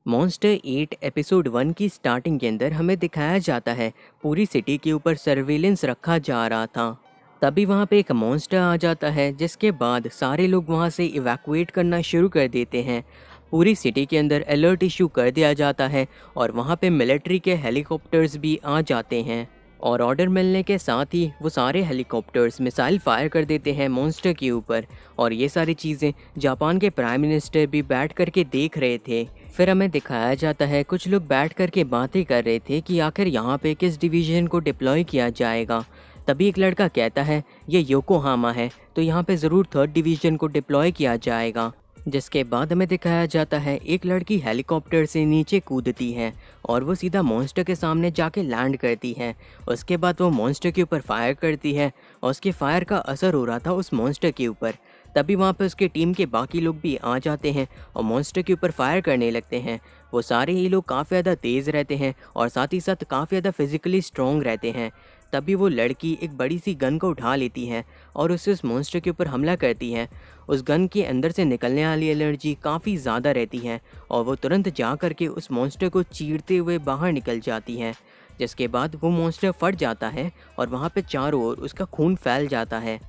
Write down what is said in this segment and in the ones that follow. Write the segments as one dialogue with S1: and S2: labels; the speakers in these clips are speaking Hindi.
S1: मॉन्स्टर 8 एपिसोड 1 की स्टार्टिंग के अंदर हमें दिखाया जाता है पूरी सिटी के ऊपर सर्विलेंस रखा जा रहा था। तभी वहाँ पे एक मॉन्स्टर आ जाता है जिसके बाद सारे लोग वहाँ से इवैक्यूएट करना शुरू कर देते हैं। पूरी सिटी के अंदर अलर्ट इशू कर दिया जाता है और वहाँ पे मिलिट्री के हेलीकॉप्टर्स भी आ जाते हैं और ऑर्डर मिलने के साथ ही वो सारे हेलीकॉप्टर्स मिसाइल फायर कर देते हैं मॉन्स्टर के ऊपर। और ये सारी चीज़ें जापान के प्राइम मिनिस्टर भी बैठ करके देख रहे थे। फिर हमें दिखाया जाता है कुछ लोग बैठ करके बातें कर रहे थे कि आखिर यहाँ पे किस डिवीज़न को डिप्लॉय किया जाएगा। तभी एक लड़का कहता है ये योकोहामा है तो यहाँ पे ज़रूर 3rd डिवीज़न को डिप्लॉय किया जाएगा। जिसके बाद हमें दिखाया जाता है एक लड़की हेलीकॉप्टर से नीचे कूदती है और वो सीधा मॉन्स्टर के सामने जाके लैंड करती है। उसके बाद वो मॉन्स्टर के ऊपर फायर करती है और उसके फायर का असर हो रहा था उस मॉन्स्टर के ऊपर। तभी वहाँ पे उसके टीम के बाकी लोग भी आ जाते हैं और मॉन्स्टर के ऊपर फायर करने लगते हैं। वो सारे ही लोग काफ़ी ज़्यादा तेज़ रहते हैं और साथ ही साथ काफ़ी ज़्यादा फिजिकली स्ट्रॉन्ग रहते हैं। तभी वो लड़की एक बड़ी सी गन को उठा लेती है और उससे उस मॉन्स्टर के ऊपर हमला करती है। उस गन के अंदर से निकलने वाली एनर्जी काफ़ी ज़्यादा रहती है और वो तुरंत जा करके उस मॉन्स्टर को चीरते हुए बाहर निकल जाती है। जिसके बाद वो मॉन्स्टर फट जाता है और वहाँ पे चारों ओर उसका खून फैल जाता है।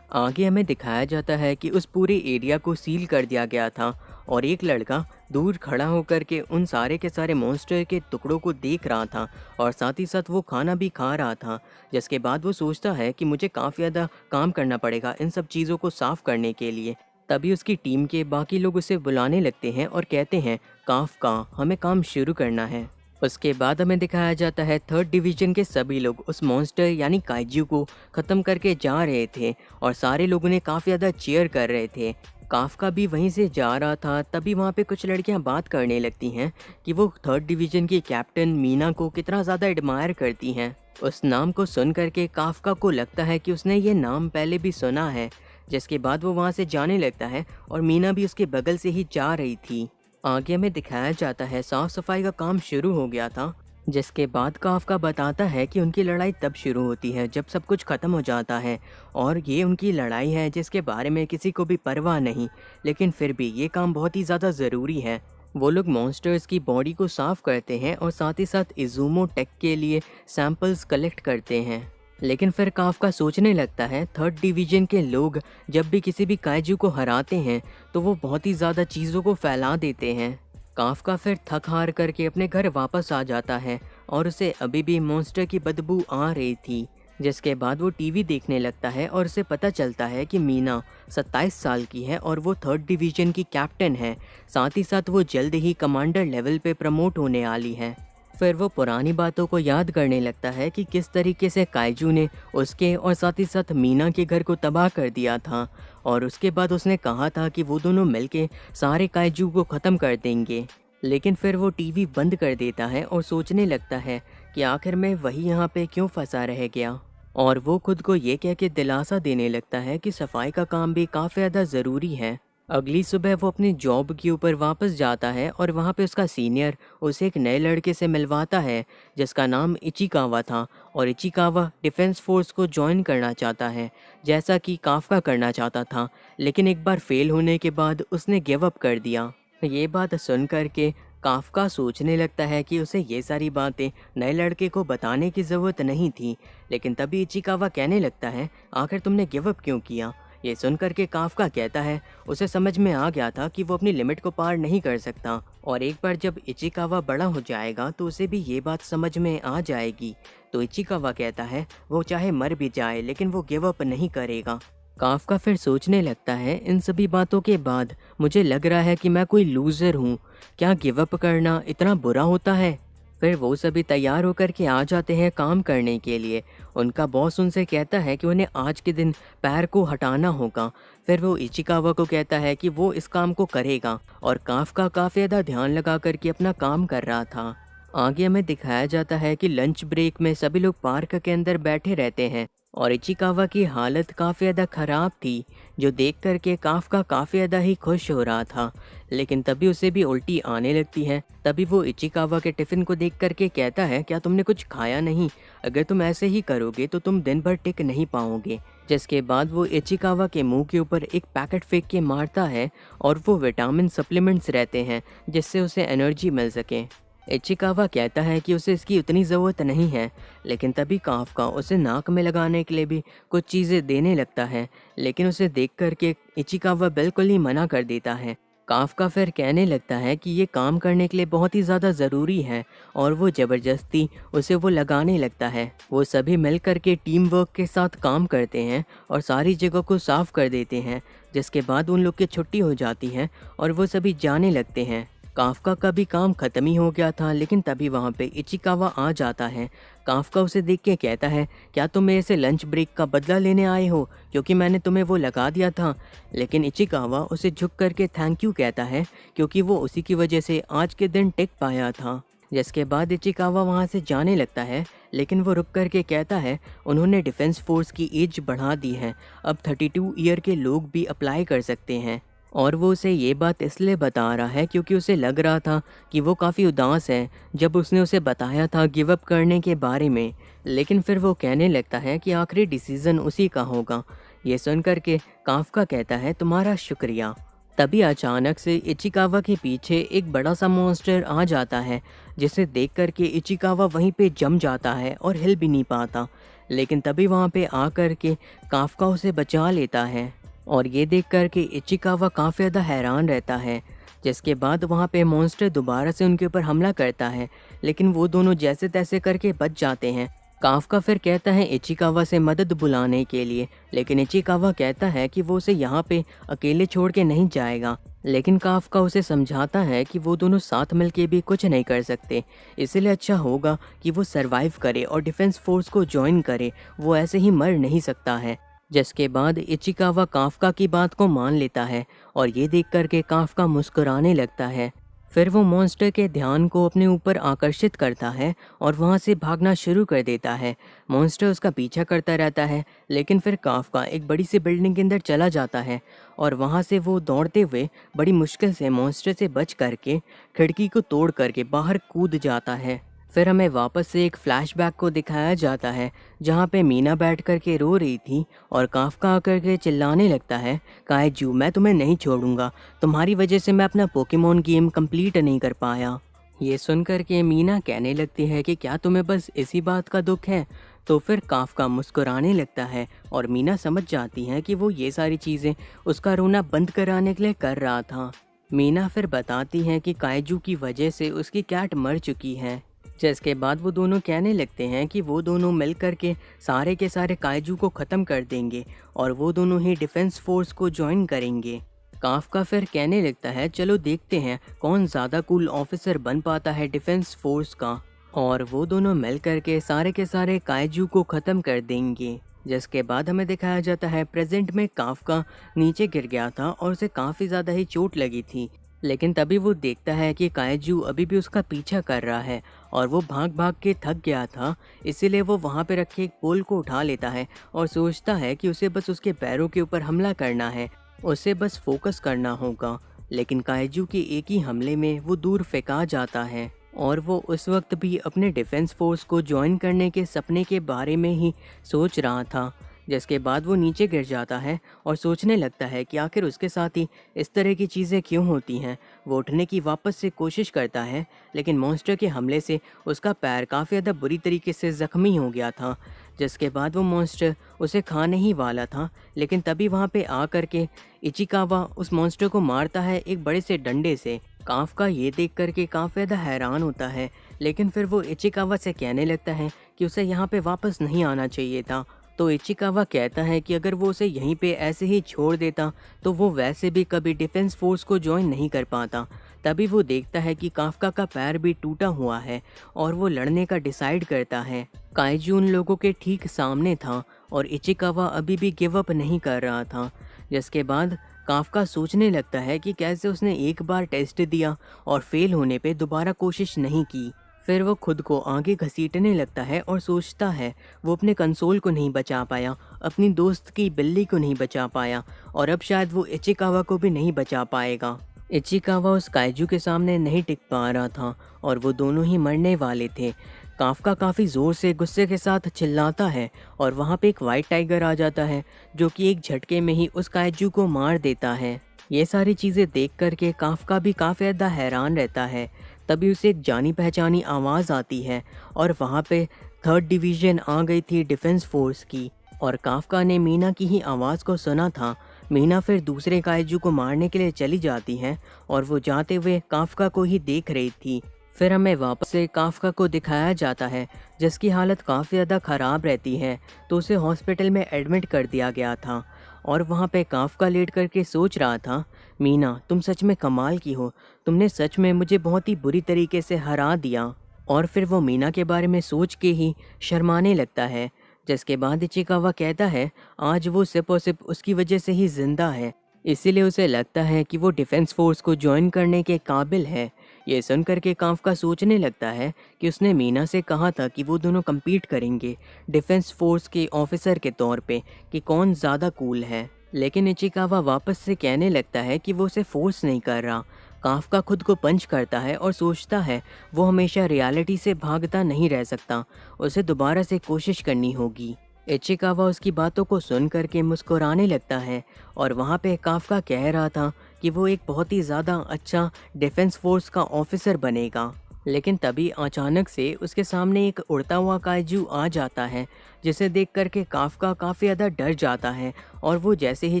S1: आगे हमें दिखाया जाता है कि उस पूरे एरिया को सील कर दिया गया था और एक लड़का दूर खड़ा होकर के उन सारे के सारे मॉन्स्टर के टुकड़ों को देख रहा था और साथ ही साथ वो खाना भी खा रहा था। जिसके बाद वो सोचता है कि मुझे काफ़ी ज़्यादा काम करना पड़ेगा इन सब चीज़ों को साफ़ करने के लिए। तभी उसकी टीम के बाकी लोग उसे बुलाने लगते हैं और कहते हैं काफ़ हमें काम शुरू करना है। उसके बाद हमें दिखाया जाता है 3rd डिवीज़न के सभी लोग उस मॉन्स्टर यानी काइजू को ख़त्म करके जा रहे थे और सारे लोग उन्हें काफ़ी ज़्यादा चीयर कर रहे थे। काफ़का भी वहीं से जा रहा था। तभी वहाँ पे कुछ लड़कियाँ बात करने लगती हैं कि वो 3rd डिवीज़न की कैप्टन मीना को कितना ज़्यादा एडमायर करती हैं। उस नाम को सुन करके काफ़का को लगता है कि उसने ये नाम पहले भी सुना है। जिसके बाद वो वहाँ से जाने लगता है और मीना भी उसके बगल से ही जा रही थी। आगे हमें दिखाया जाता है साफ सफाई का काम शुरू हो गया था। जिसके बाद काफ़का बताता है कि उनकी लड़ाई तब शुरू होती है जब सब कुछ ख़त्म हो जाता है और ये उनकी लड़ाई है जिसके बारे में किसी को भी परवाह नहीं, लेकिन फिर भी ये काम बहुत ही ज़्यादा ज़रूरी है। वो लोग मॉन्स्टर्स की बॉडी को साफ़ करते हैं और साथ ही साथ इज़ूमो टेक के लिए सैंपल्स कलेक्ट करते हैं। लेकिन फिर काफ़का सोचने लगता है 3rd डिवीज़न के लोग जब भी किसी भी काइजू को हराते हैं तो वो बहुत ही ज़्यादा चीज़ों को फैला देते हैं। काफ़का फिर थक हार करके अपने घर वापस आ जाता है और उसे अभी भी मॉन्स्टर की बदबू आ रही थी। जिसके बाद वो टीवी देखने लगता है और उसे पता चलता है कि मीना 27 साल की है और वो 3rd डिवीज़न की कैप्टन है। साथ ही साथ वो जल्द ही कमांडर लेवल पे प्रमोट होने वाली है। फिर वो पुरानी बातों को याद करने लगता है कि किस तरीके से काइजू ने उसके और साथ ही साथ मीना के घर को तबाह कर दिया था और उसके बाद उसने कहा था कि वो दोनों मिलके सारे काइजू को ख़त्म कर देंगे। लेकिन फिर वो टीवी बंद कर देता है और सोचने लगता है कि आखिर में वही यहाँ पे क्यों फंसा रह गया। और वो खुद को ये कह के दिलासा देने लगता है कि सफाई का काम भी काफ़ी ज़्यादा ज़रूरी है। अगली सुबह वो अपनी जॉब के ऊपर वापस जाता है और वहाँ पे उसका सीनियर उसे एक नए लड़के से मिलवाता है जिसका नाम इचिकावा था और इचिकावा डिफेंस फोर्स को ज्वाइन करना चाहता है जैसा कि काफ़का करना चाहता था। लेकिन एक बार फेल होने के बाद उसने गिव अप कर दिया। ये बात सुन करके काफ़का सोचने लगता है कि उसे ये सारी बातें नए लड़के को बताने की ज़रूरत नहीं थी। लेकिन तभी इचिकावा कहने लगता है आखिर तुमने गिव अप क्यों किया। ये सुनकर के काफ़का कहता है उसे समझ में आ गया था कि वो अपनी लिमिट को पार नहीं कर सकता और एक बार जब इचिकावा बड़ा हो जाएगा तो उसे भी ये बात समझ में आ जाएगी। तो इचिकावा कहता है वो चाहे मर भी जाए लेकिन वो गिव अप नहीं करेगा। काफ़का फिर सोचने लगता है इन सभी बातों के बाद मुझे लग रहा है कि मैं कोई लूज़र हूँ। क्या गिव अप करना इतना बुरा होता है। फिर वो सभी तैयार होकर के आ जाते हैं काम करने के लिए। उनका बॉस उनसे कहता है कि उन्हें आज के दिन पैर को हटाना होगा। फिर वो इचिकावा को कहता है कि वो इस काम को करेगा और काफ़का काफ़ी ज़्यादा ध्यान लगा करके अपना काम कर रहा था। आगे हमें दिखाया जाता है कि लंच ब्रेक में सभी लोग पार्क के अंदर बैठे रहते हैं और इचिकावा की हालत काफ़ी ज़्यादा ख़राब थी जो देख करके काफ़का काफ़ी ज़्यादा ही खुश हो रहा था। लेकिन तभी उसे भी उल्टी आने लगती है। तभी वो इचिकावा के टिफ़िन को देख करके कहता है क्या तुमने कुछ खाया नहीं, अगर तुम ऐसे ही करोगे तो तुम दिन भर टिक नहीं पाओगे। जिसके बाद वो इचिकावा के मुंह के ऊपर एक पैकेट फेंक के मारता है और वो विटामिन सप्लीमेंट्स रहते हैं जिससे उसे एनर्जी मिल सके। इचिकावा कहता है कि उसे इसकी उतनी ज़रूरत नहीं है, लेकिन तभी काफ्का उसे नाक में लगाने के लिए भी कुछ चीज़ें देने लगता है, लेकिन उसे देख कर के इचिकावा बिल्कुल ही मना कर देता है। काफ्का फिर कहने लगता है कि ये काम करने के लिए बहुत ही ज़्यादा ज़रूरी है और वो ज़बरदस्ती उसे वो लगाने लगता है। वो सभी मिल कर के टीम वर्क के साथ काम करते हैं और सारी जगह को साफ़ कर देते हैं, जिसके बाद उन लोग की छुट्टी हो जाती है और वो सभी जाने लगते हैं। काफ्का का भी काम ख़त्म ही हो गया था, लेकिन तभी वहाँ पे इचिकावा आ जाता है। काफ्का उसे देख के कहता है, क्या तुम मेरे से लंच ब्रेक का बदला लेने आए हो, क्योंकि मैंने तुम्हें वो लगा दिया था। लेकिन इचिकावा उसे झुक करके थैंक यू कहता है, क्योंकि वो उसी की वजह से आज के दिन टिक पाया था। जिसके बाद इचिकावा वहाँ से जाने लगता है, लेकिन वो रुक कर के कहता है उन्होंने डिफेंस फोर्स की एज बढ़ा दी है, अब 32 ईयर के लोग भी अप्लाई कर सकते हैं। और वो उसे ये बात इसलिए बता रहा है क्योंकि उसे लग रहा था कि वो काफ़ी उदास है जब उसने उसे बताया था गिव अप करने के बारे में। लेकिन फिर वो कहने लगता है कि आखिरी डिसीज़न उसी का होगा। ये सुन कर के काफ्का कहता है तुम्हारा शुक्रिया। तभी अचानक से इचिकावा के पीछे एक बड़ा सा मॉन्स्टर आ जाता है, जिसे देख कर के इचिकावा वहीं पे जम जाता है और हिल भी नहीं पाता। लेकिन तभी वहाँ पे आ कर के काफ्का उसे बचा लेता है और ये देख कर के इचिकावा काफ़ी ज़्यादा हैरान रहता है। जिसके बाद वहाँ पे मॉन्स्टर दोबारा से उनके ऊपर हमला करता है, लेकिन वो दोनों जैसे तैसे करके बच जाते हैं। काफ्का फिर कहता है इचिकावा से मदद बुलाने के लिए, लेकिन इचिकावा कहता है कि वो उसे यहाँ पे अकेले छोड़ के नहीं जाएगा। लेकिन काफ्का उसे समझाता है कि वो दोनों साथ मिलके भी कुछ नहीं कर सकते, इसलिए अच्छा होगा कि वो सरवाइव करे और डिफेंस फोर्स को ज्वाइन करे, वो ऐसे ही मर नहीं सकता है। जिसके बाद इचिकावा काफ्का की बात को मान लेता है और ये देख कर के काफ्का मुस्कुराने लगता है। फिर वो मॉन्स्टर के ध्यान को अपने ऊपर आकर्षित करता है और वहाँ से भागना शुरू कर देता है। मॉन्स्टर उसका पीछा करता रहता है, लेकिन फिर काफ्का एक बड़ी सी बिल्डिंग के अंदर चला जाता है और वहाँ से वो दौड़ते हुए बड़ी मुश्किल से मॉन्स्टर से बच करके खिड़की को तोड़ करके बाहर कूद जाता है। फिर हमें वापस से एक फ्लैशबैक को दिखाया जाता है, जहाँ पे मीना बैठ कर के रो रही थी और काफ्का आकर के चिल्लाने लगता है काइजू मैं तुम्हें नहीं छोड़ूंगा, तुम्हारी वजह से मैं अपना पोकेमोन गेम कंप्लीट नहीं कर पाया। ये सुनकर के मीना कहने लगती है कि क्या तुम्हें बस इसी बात का दुख है। तो फिर काफ्का मुस्कुराने लगता है और मीना समझ जाती है कि वो ये सारी चीज़ें उसका रोना बंद कराने के लिए कर रहा था। मीना फिर बताती है कि काइजू की वजह से उसकी कैट मर चुकी है। जिसके बाद वो दोनों कहने लगते हैं कि वो दोनों मिल कर के सारे के सारे काइजू को ख़त्म कर देंगे और वो दोनों ही डिफेंस फोर्स को ज्वाइन करेंगे। काफ्का फिर कहने लगता है चलो देखते हैं कौन ज़्यादा कूल ऑफिसर बन पाता है डिफेंस फोर्स का, और वो दोनों मिल कर के सारे काइजू को ख़त्म कर देंगे। जिसके बाद हमें दिखाया जाता है प्रेजेंट में काफ्का नीचे गिर गया था और उसे काफ़ी ज़्यादा ही चोट लगी थी, लेकिन तभी वो देखता है कि काइजू अभी भी उसका पीछा कर रहा है और वो भाग भाग के थक गया था, इसीलिए वो वहाँ पे रखे एक पोल को उठा लेता है और सोचता है कि उसे बस उसके पैरों के ऊपर हमला करना है, उसे बस फोकस करना होगा। लेकिन काइजू के एक ही हमले में वो दूर फेंका जाता है और वो उस वक्त भी अपने डिफेंस फोर्स को ज्वाइन करने के सपने के बारे में ही सोच रहा था। जिसके बाद वो नीचे गिर जाता है और सोचने लगता है कि आखिर उसके साथ ही इस तरह की चीज़ें क्यों होती हैं। वो उठने की वापस से कोशिश करता है, लेकिन मॉन्स्टर के हमले से उसका पैर काफ़ी ज़्यादा बुरी तरीके से ज़ख्मी हो गया था। जिसके बाद वो मॉन्स्टर उसे खाने ही वाला था, लेकिन तभी वहाँ पे आ कर के इचिकावा उस मॉन्स्टर को मारता है एक बड़े से डंडे से। काफ्का ये देख कर के काफ़ी ज़्यादा हैरान होता है, लेकिन फिर वो इचिकावा से कहने लगता है कि उसे यहाँ पे वापस नहीं आना चाहिए था। तो इचिकावा कहता है कि अगर वो उसे यहीं पे ऐसे ही छोड़ देता तो वो वैसे भी कभी डिफेंस फोर्स को ज्वाइन नहीं कर पाता। तभी वो देखता है कि काफ्का का पैर भी टूटा हुआ है और वो लड़ने का डिसाइड करता है। काइजू उन लोगों के ठीक सामने था और इचिकावा अभी भी गिव अप नहीं कर रहा था। जिसके बाद काफ्का सोचने लगता है कि कैसे उसने एक बार टेस्ट दिया और फेल होने पे दोबारा कोशिश नहीं की। फिर वो खुद को आगे घसीटने लगता है और सोचता है वो अपने कंसोल को नहीं बचा पाया, अपनी दोस्त की बिल्ली को नहीं बचा पाया और अब शायद वो इचिकावा को भी नहीं बचा पाएगा। इचिकावा उस काइजू के सामने नहीं टिक पा रहा था और वो दोनों ही मरने वाले थे। काफ्का काफ़ी ज़ोर से गुस्से के साथ चिल्लाता है और वहाँ पे एक वाइट टाइगर आ जाता है जो कि एक झटके में ही उस काइजू को मार देता है। ये सारी चीज़ें देख करके काफ्का भी काफ़ी ज़्यादा हैरान रहता है। तभी उसे एक जानी पहचानी आवाज़ आती है और वहाँ पे थर्ड डिवीज़न आ गई थी डिफेंस फोर्स की, और काफ्का ने मीना की ही आवाज़ को सुना था। मीना फिर दूसरे काइजू को मारने के लिए चली जाती है और वो जाते हुए काफ्का को ही देख रही थी। फिर हमें वापस से काफ्का को दिखाया जाता है जिसकी हालत काफ़ी ज़्यादा ख़राब रहती है, तो उसे हॉस्पिटल में एडमिट कर दिया गया था। और वहाँ पे काफ्का लेट करके सोच रहा था, मीना तुम सच में कमाल की हो, तुमने सच में मुझे बहुत ही बुरी तरीके से हरा दिया। और फिर वो मीना के बारे में सोच के ही शर्माने लगता है, जिसके बाद इचिकावा कहता है आज वो सिर्फ और सिर्फ उसकी वजह से ही जिंदा है, इसीलिए उसे लगता है कि वो डिफेंस फोर्स को ज्वाइन करने के काबिल है। ये सुन करके काफ्का सोचने लगता है कि उसने मीना से कहा था कि वो दोनों compete करेंगे डिफेंस फोर्स के ऑफिसर के तौर पे कि कौन ज़्यादा कूल है। लेकिन इचिकावा वापस से कहने लगता है कि वो उसे फोर्स नहीं कर रहा। काफ्का खुद को पंच करता है और सोचता है वो हमेशा रियलिटी से भागता नहीं रह सकता, उसे दोबारा से कोशिश करनी होगी। इचिकावा उसकी बातों को सुन करके मुस्कुराने लगता है और वहाँ पे काफ्का कह रहा था कि वो एक बहुत ही ज़्यादा अच्छा डिफेंस फोर्स का ऑफिसर बनेगा। लेकिन तभी अचानक से उसके सामने एक उड़ता हुआ काइजू आ जाता है, जिसे देख करके काफ्का काफ़ी ज़्यादा डर जाता है। और वो जैसे ही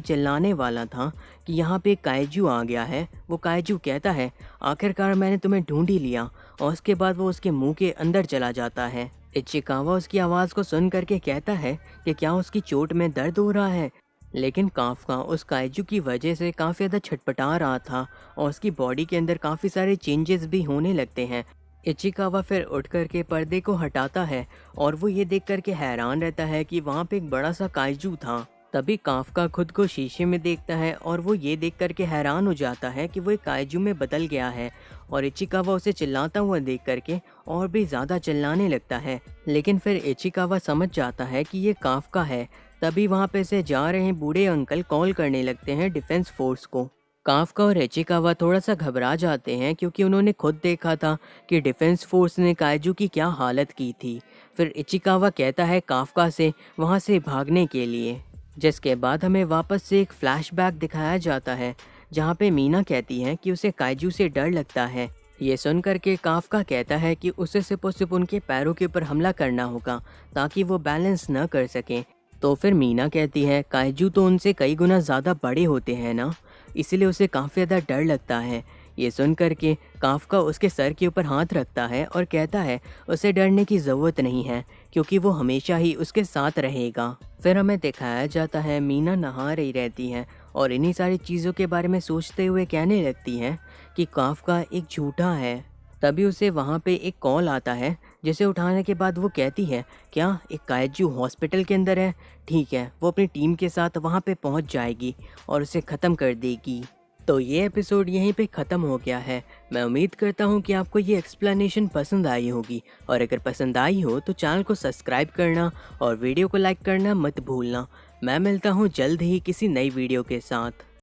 S1: चिल्लाने वाला था कि यहाँ पे एक काइजू आ गया है, वो काइजू कहता है आखिरकार मैंने तुम्हें ढूंढ ही लिया, और उसके बाद वो उसके मुंह के अंदर चला जाता है। इचिकावा उसकी आवाज़ को सुन करके कहता है कि क्या उसकी चोट में दर्द हो रहा है, लेकिन काफ्का उस काइजू की वजह से काफ़ी ज़्यादा छटपटा रहा था और उसकी बॉडी के अंदर काफ़ी सारे चेंजेस भी होने लगते हैं। इचिकावा फिर उठ करके पर्दे को हटाता है और वो ये देख करके हैरान रहता है कि वहाँ पे एक बड़ा सा काइजू था। तभी काफ्का खुद को शीशे में देखता है और वो ये देख करके हैरान हो जाता है कि वो एक काइजू में बदल गया है। और इचिकावा उसे चिल्लाता हुआ देख करके और भी ज़्यादा चिल्लाने लगता है, लेकिन फिर इचिकावा समझ जाता है कि ये काफ्का है। तभी वहाँ पे से जा रहे बूढ़े अंकल कॉल करने लगते हैं डिफेंस फोर्स को। काफ्का और इचिकावा थोड़ा सा घबरा जाते हैं क्योंकि उन्होंने खुद देखा था कि डिफेंस फोर्स ने काइजू की क्या हालत की थी। फिर इचिकावा कहता है काफ्का से वहाँ से भागने के लिए, जिसके बाद हमें वापस से एक फ्लैशबैक दिखाया जाता है जहाँ पे मीना कहती है कि उसे काइजू से डर लगता है। ये सुन करके काफ्का कहता है कि उसे सिर्फ और सिर्फ उनके पैरों के ऊपर हमला करना होगा ताकि वो बैलेंस न कर सकें। तो फिर मीना कहती है काइजू तो उनसे कई गुना ज़्यादा बड़े होते हैं ना, इसीलिए उसे काफ़ी ज़्यादा डर लगता है। ये सुन करके काफ्का उसके सर के ऊपर हाथ रखता है और कहता है उसे डरने की ज़रूरत नहीं है क्योंकि वो हमेशा ही उसके साथ रहेगा। फिर हमें दिखाया जाता है मीना नहा रही रहती है और इन्हीं सारी चीज़ों के बारे में सोचते हुए कहने लगती है कि काफ्का एक झूठा है। तभी उसे वहाँ पे एक कॉल आता है जिसे उठाने के बाद वो कहती है क्या एक काइजू हॉस्पिटल के अंदर है, ठीक है वो अपनी टीम के साथ वहाँ पे पहुँच जाएगी और उसे ख़त्म कर देगी। तो ये एपिसोड यहीं पे ख़त्म हो गया है। मैं उम्मीद करता हूँ कि आपको ये एक्सप्लेनेशन पसंद आई होगी, और अगर पसंद आई हो तो चैनल को सब्सक्राइब करना और वीडियो को लाइक करना मत भूलना। मैं मिलता हूँ जल्द ही किसी नई वीडियो के साथ।